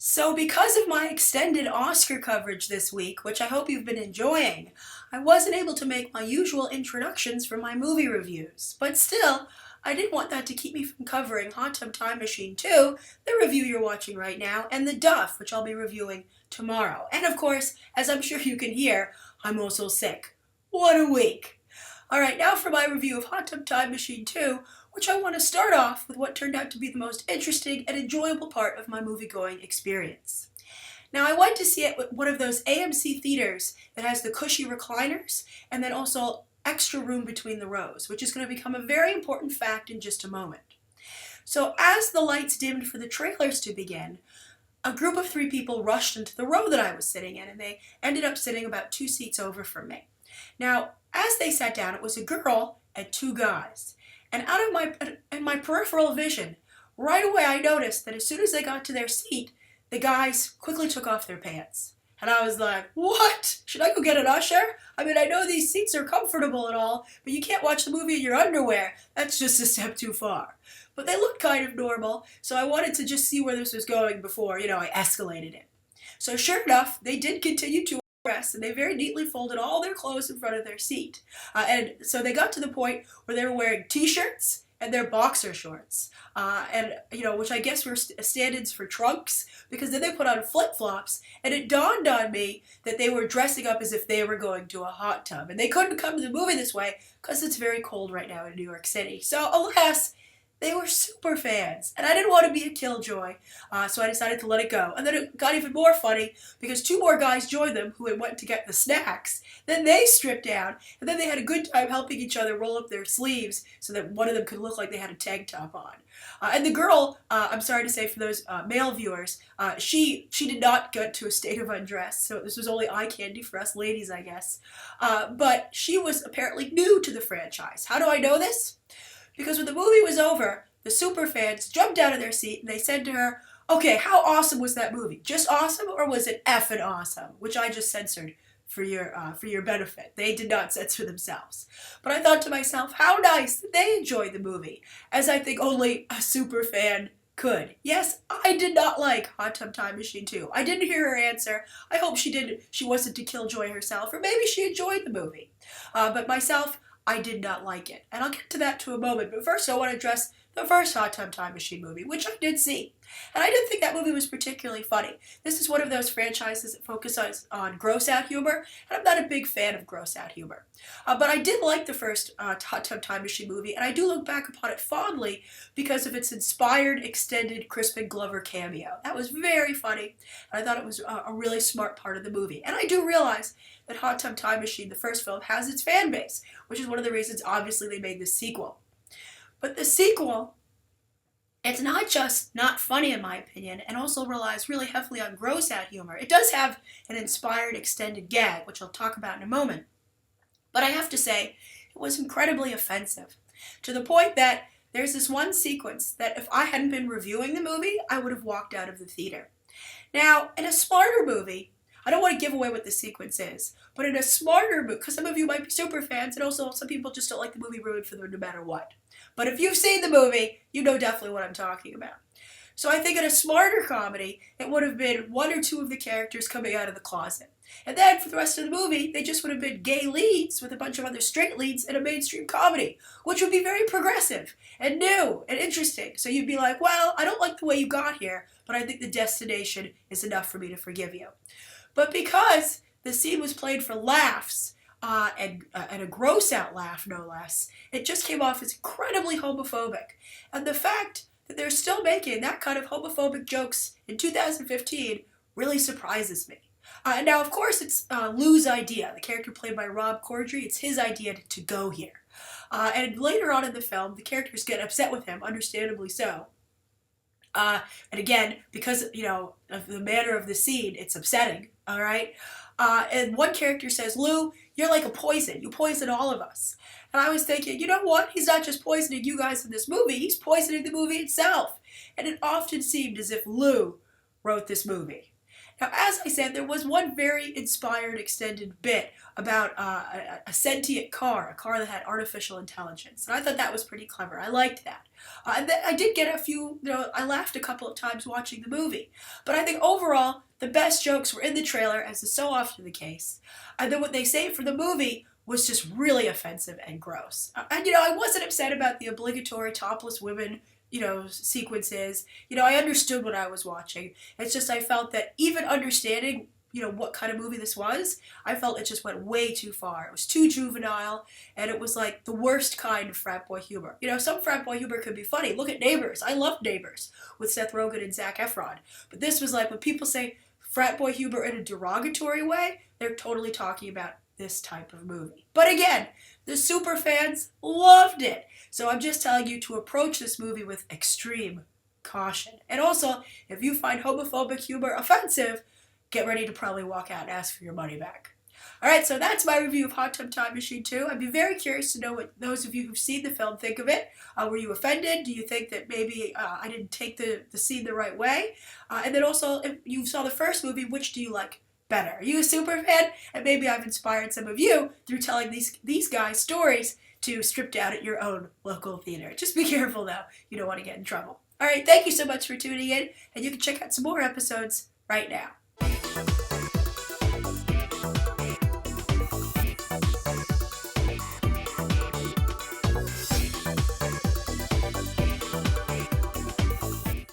So, because of my extended Oscar coverage this week, which I hope you've been enjoying, I wasn't able to make my usual introductions for my movie reviews. But still, I didn't want that to keep me from covering Hot Tub Time Machine 2, the review you're watching right now, and The Duff, which I'll be reviewing tomorrow. And of course, as I'm sure you can hear, I'm also sick. What a week! Alright, now for my review of Hot Tub Time Machine 2, which I want to start off with what turned out to be the most interesting and enjoyable part of my movie-going experience. Now, I went to see it with one of those AMC theaters that has the cushy recliners and then also extra room between the rows, which is going to become a very important fact in just a moment. So, as the lights dimmed for the trailers to begin, a group of three people rushed into the row that I was sitting in, and they ended up sitting about 2 seats over from me. Now, as they sat down, it was a girl and two guys. And out of my peripheral vision, right away I noticed that as soon as they got to their seat, the guys quickly took off their pants. And I was like, what? Should I go get an usher? I mean, I know these seats are comfortable and all, but you can't watch the movie in your underwear. That's just a step too far. But they looked kind of normal, so I wanted to just see where this was going before, I escalated it. So sure enough, they did continue to dress, and they very neatly folded all their clothes in front of their seat. And so they got to the point where they were wearing t-shirts and their boxer shorts, which I guess were stand-ins for trunks, because then they put on flip-flops, and it dawned on me that they were dressing up as if they were going to a hot tub, and they couldn't come to the movie this way because it's very cold right now in New York City. So alas, they were super fans, and I didn't want to be a killjoy, so I decided to let it go. And then it got even more funny because two more guys joined them who had went to get the snacks. Then they stripped down, and then they had a good time helping each other roll up their sleeves so that one of them could look like they had a tank top on. And the girl, I'm sorry to say for those male viewers, she did not get to a state of undress, so this was only eye candy for us ladies, I guess. But she was apparently new to the franchise. How do I know this? Because when the movie was over, the super fans jumped out of their seat and they said to her, okay, how awesome was that movie? Just awesome, or was it effing awesome? Which I just censored for your benefit. They did not censor themselves. But I thought to myself, how nice that they enjoyed the movie, as I think only a super fan could. Yes, I did not like Hot Tub Time Machine 2. I didn't hear her answer. I hope she wasn't to killjoy herself, or maybe she enjoyed the movie. But myself, I did not like it. And I'll get to that to a moment, but first I want to address the first Hot Tub Time Machine movie, which I did see. And I didn't think that movie was particularly funny. This is one of those franchises that focuses on gross-out humor, and I'm not a big fan of gross-out humor. But I did like the first Hot Tub Time Machine movie, and I do look back upon it fondly because of its inspired, extended Crispin Glover cameo. That was very funny, and I thought it was a really smart part of the movie. And I do realize that Hot Tub Time Machine, the first film, has its fan base, which is one of the reasons, obviously, they made this sequel. But the sequel, it's not just not funny, in my opinion, and also relies really heavily on gross-out humor. It does have an inspired extended gag, which I'll talk about in a moment. But I have to say, it was incredibly offensive, to the point that there's this one sequence that if I hadn't been reviewing the movie, I would have walked out of the theater. Now, in a smarter movie, I don't want to give away what the sequence is, but in a smarter movie, because some of you might be super fans, and also some people just don't like the movie ruined for them no matter what. But if you've seen the movie, you know definitely what I'm talking about. So I think in a smarter comedy, it would have been one or two of the characters coming out of the closet. And then for the rest of the movie, they just would have been gay leads with a bunch of other straight leads in a mainstream comedy, which would be very progressive and new and interesting. So you'd be like, well, I don't like the way you got here, but I think the destination is enough for me to forgive you. But because the scene was played for laughs, and a gross-out laugh, no less, it just came off as incredibly homophobic. And the fact that they're still making that kind of homophobic jokes in 2015 really surprises me. Now, of course, it's Lou's idea, the character played by Rob Corddry. It's his idea to go here. And later on in the film, the characters get upset with him, understandably so. And again, because, of the manner of the scene, it's upsetting, all right? And one character says, Lou, you're like a poison. You poison all of us. And I was thinking, you know what? He's not just poisoning you guys in this movie. He's poisoning the movie itself. And it often seemed as if Lou wrote this movie. Now, as I said, there was one very inspired extended bit about a sentient car, a car that had artificial intelligence. And I thought that was pretty clever. I liked that. And then I did get a few, I laughed a couple of times watching the movie. But I think overall, the best jokes were in the trailer, as is so often the case. And then what they saved for the movie was just really offensive and gross. And, I wasn't upset about the obligatory topless women sequences. I understood what I was watching. It's just I felt that even understanding, what kind of movie this was, I felt it just went way too far. It was too juvenile, and it was like the worst kind of frat boy humor. Some frat boy humor could be funny. Look at Neighbors. I loved Neighbors with Seth Rogen and Zac Efron. But this was like when people say frat boy humor in a derogatory way, they're totally talking about this type of movie. But again, the super fans loved it. So I'm just telling you to approach this movie with extreme caution. And also, if you find homophobic humor offensive, get ready to probably walk out and ask for your money back. Alright, so that's my review of Hot Tub Time Machine 2. I'd be very curious to know what those of you who've seen the film think of it. Were you offended? Do you think that maybe I didn't take the scene the right way? And then also, if you saw the first movie, which do you like better? Are you a super fan? And maybe I've inspired some of you through telling these guys stories to strip down at your own local theater. Just be careful though, you don't want to get in trouble. Alright, thank you so much for tuning in, and you can check out some more episodes right now.